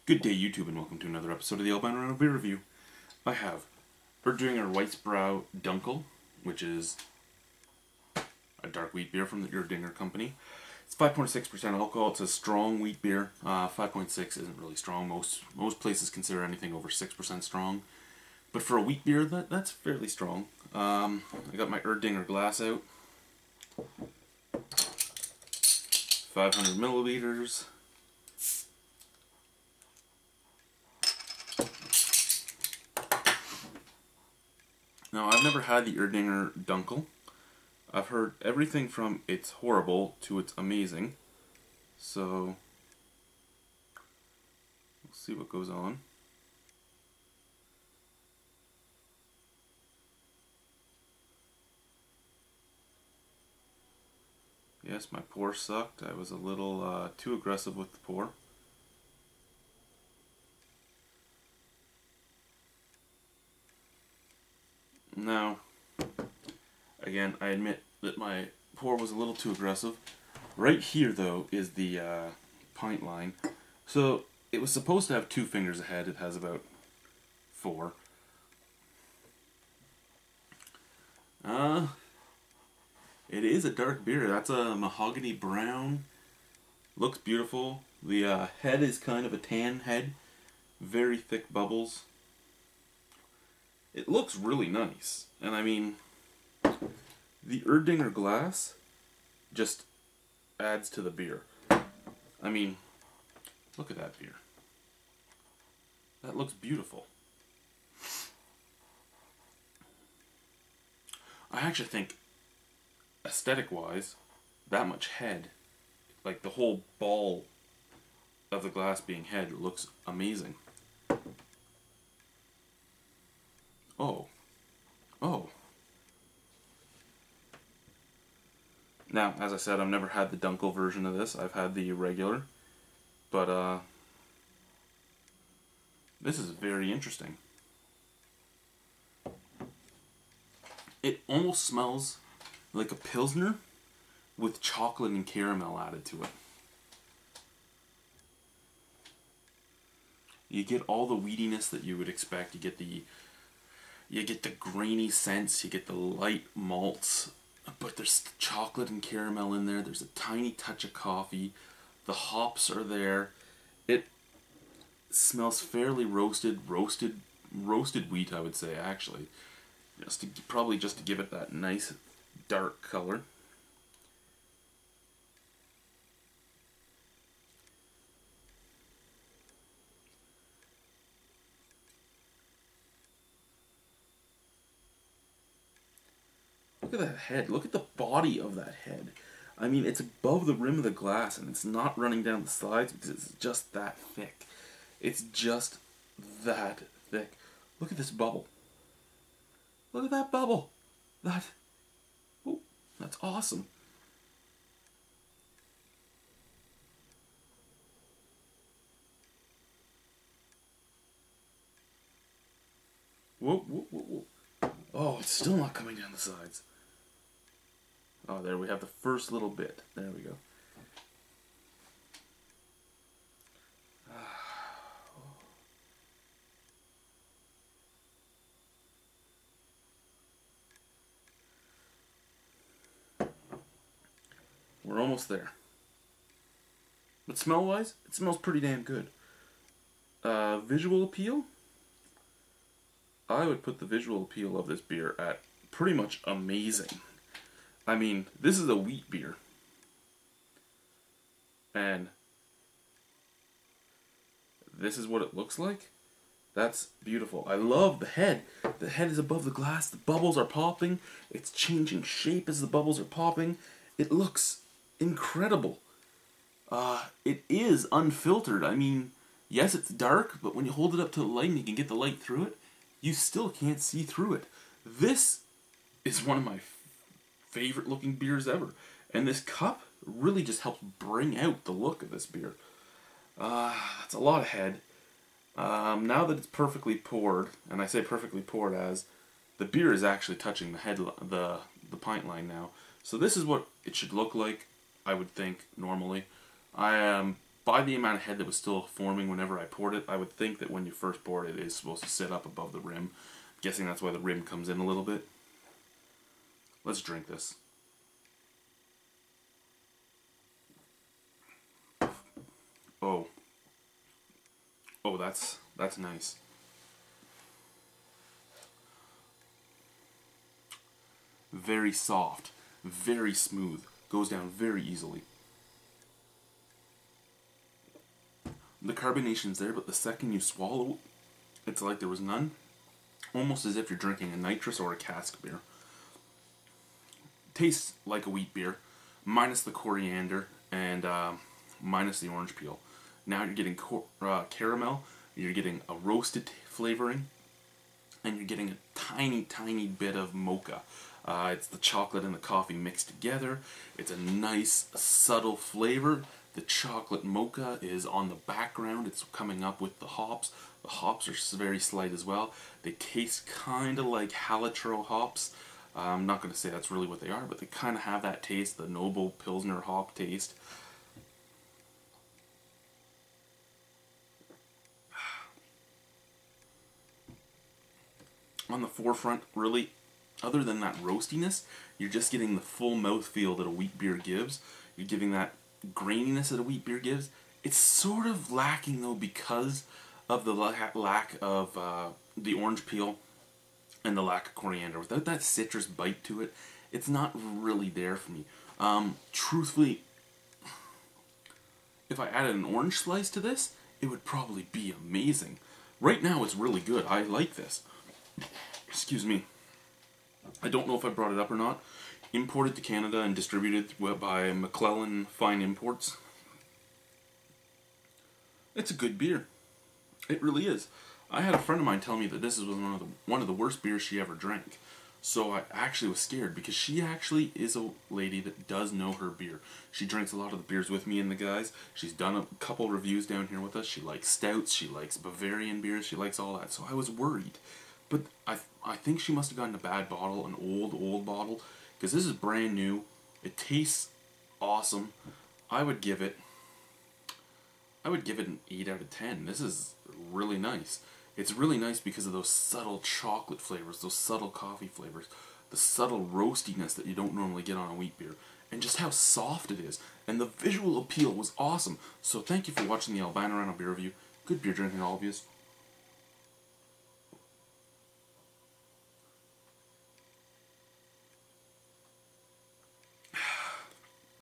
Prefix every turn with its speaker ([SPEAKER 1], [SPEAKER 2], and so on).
[SPEAKER 1] Good day, YouTube, and welcome to another episode of the Albino RHino beer review. I have Erdinger Weissbier Dunkel, which is a dark wheat beer from the Erdinger company. It's 5.6% alcohol. It's a strong wheat beer. 5.6 isn't really strong. Most places consider anything over 6% strong. But for a wheat beer, that's fairly strong. I got my Erdinger glass out. 500 milliliters. Now, I've never had the Erdinger Dunkel. I've heard everything from it's horrible to it's amazing. So, we'll see what goes on. Yes, my pour sucked. I was a little too aggressive with the pour. Now, again, I admit that my pour was a little too aggressive. Right here, though, is the pint line. So, it was supposed to have 2 fingers ahead. It has about 4. It is a dark beer. That's a mahogany brown. Looks beautiful. The head is kind of a tan head. Very thick bubbles. It looks really nice. And I mean, the Erdinger glass just adds to the beer. I mean, look at that beer. That looks beautiful. I actually think, aesthetic-wise, that much head, like the whole ball of the glass being head, looks amazing. Oh. Now, as I said, I've never had the Dunkel version of this. I've had the regular. But, this is very interesting. It almost smells like a Pilsner with chocolate and caramel added to it. You get all the weediness that you would expect. You get the grainy scents, you get the light malts, but there's chocolate and caramel in there. There's a tiny touch of coffee. The hops are there. It smells fairly roasted wheat, I would say, actually. Probably just to give it that nice dark color. Look at that head. Look at the body of that head. I mean, it's above the rim of the glass, and it's not running down the sides because it's just that thick. It's just that thick. Look at this bubble. Look at that bubble. That's awesome. Whoa. Oh, it's still not coming down the sides. Oh, there we have the first little bit. There we go. We're almost there. But smell-wise, it smells pretty damn good. Visual appeal? I would put the visual appeal of this beer at pretty much amazing. I mean, this is a wheat beer. And this is what it looks like. That's beautiful. I love the head. The head is above the glass. The bubbles are popping. It's changing shape as the bubbles are popping. It looks incredible. It is unfiltered. I mean, yes, it's dark, but when you hold it up to the light and you can get the light through it, you still can't see through it. This is one of my favorite looking beers ever. And this cup really just helps bring out the look of this beer. That's a lot of head. Now that it's perfectly poured, and I say perfectly poured as the beer is actually touching the head, the pint line now. So this is what it should look like, I would think, normally. I am by the amount of head that was still forming whenever I poured it, I would think that when you first pour it, it is supposed to sit up above the rim. I'm guessing that's why the rim comes in a little bit. Let's drink this. Oh. Oh, that's nice. Very soft, very smooth, goes down very easily. The carbonation's there, but the second you swallow, it's like there was none. Almost as if you're drinking a nitrous or a cask beer. Tastes like a wheat beer, minus the coriander and minus the orange peel. Now you're getting caramel, you're getting a roasted flavoring, and you're getting a tiny, tiny bit of mocha. It's the chocolate and the coffee mixed together. It's a nice, subtle flavor. The chocolate mocha is on the background. It's coming up with the hops. The hops are very slight as well. They taste kind of like halotro hops. I'm not going to say that's really what they are, but they kind of have that taste, the noble Pilsner hop taste. On the forefront, really, other than that roastiness, you're just getting the full mouthfeel that a wheat beer gives. You're giving that graininess that a wheat beer gives. It's sort of lacking though because of the lack of the orange peel and the lack of coriander. Without that citrus bite to it, it's not really there for me. Truthfully, if I added an orange slice to this, it would probably be amazing. Right now it's really good. I like this. Excuse me. I don't know if I brought it up or not. Imported to Canada and distributed by McClelland Fine Imports. It's a good beer. It really is. I had a friend of mine tell me that this is one of the worst beers she ever drank. So I actually was scared because she actually is a lady that does know her beer. She drinks a lot of the beers with me and the guys. She's done a couple reviews down here with us. She likes stouts. She likes Bavarian beers. She likes all that. So I was worried. But I think she must have gotten a bad bottle, an old bottle, because this is brand new. It tastes awesome. I would give it an 8 out of 10. This is really nice. It's really nice because of those subtle chocolate flavors, those subtle coffee flavors, the subtle roastiness that you don't normally get on a wheat beer, and just how soft it is. And the visual appeal was awesome. So thank you for watching the Albino RHino beer review. Good beer drinking, all of you.